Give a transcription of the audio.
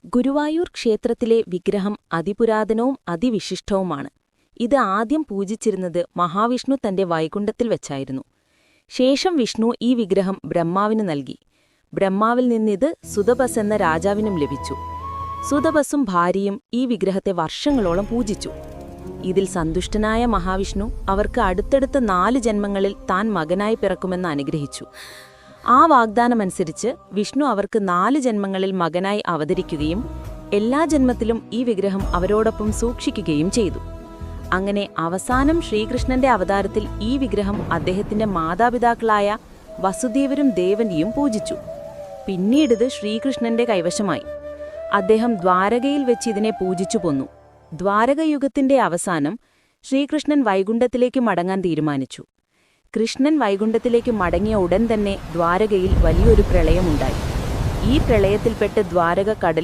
ഗുരുവായൂർ ക്ഷേത്രത്തിലെ വിഗ്രഹം അതിപുരാതനവും അതിവിശിഷ്ടവുമാണ്. ഇത് ആദ്യം പൂജിച്ചിരുന്നത് മഹാവിഷ്ണു തന്റെ വൈകുണ്ഠത്തിൽ വെച്ചായിരുന്നു. ശേഷം വിഷ്ണു ഈ വിഗ്രഹം ബ്രഹ്മാവിന് നൽകി. ബ്രഹ്മാവിൽ നിന്നിത് സുതപസ് എന്ന രാജാവിനും ലഭിച്ചു. സുതപസ്സും ഭാര്യയും ഈ വിഗ്രഹത്തെ വർഷങ്ങളോളം പൂജിച്ചു. ഇതിൽ സന്തുഷ്ടനായ മഹാവിഷ്ണു അവർക്ക് അടുത്തടുത്ത 4 ജന്മങ്ങളിൽ താൻ മകനായി പിറക്കുമെന്ന് അനുഗ്രഹിച്ചു. ആ വാഗ്ദാനമനുസരിച്ച് വിഷ്ണു അവർക്ക് 4 ജന്മങ്ങളിൽ മകനായി അവതരിക്കുകയും എല്ലാ ജന്മത്തിലും ഈ വിഗ്രഹം അവരോടൊപ്പം സൂക്ഷിക്കുകയും ചെയ്തു. അങ്ങനെ അവസാനം ശ്രീകൃഷ്ണന്റെ അവതാരത്തിൽ ഈ വിഗ്രഹം അദ്ദേഹത്തിന്റെ മാതാപിതാക്കളായ വസുദേവരും ദേവകിയും പൂജിച്ചു. പിന്നീടിത് ശ്രീകൃഷ്ണന്റെ കൈവശമായി. അദ്ദേഹം ദ്വാരകയിൽ വെച്ച് ഇതിനെ പൂജിച്ചു പോന്നു. ദ്വാരകയുഗത്തിന്റെ അവസാനം ശ്രീകൃഷ്ണൻ വൈകുണ്ഠത്തിലേക്ക് മടങ്ങാൻ തീരുമാനിച്ചു. കൃഷ്ണൻ വൈകുണ്ഠത്തിലേക്ക് മടങ്ങിയ ഉടൻ തന്നെ ദ്വാരകയിൽ വലിയൊരു പ്രളയമുണ്ടായി. ഈ പ്രളയത്തിൽപ്പെട്ട് ദ്വാരക കടൽ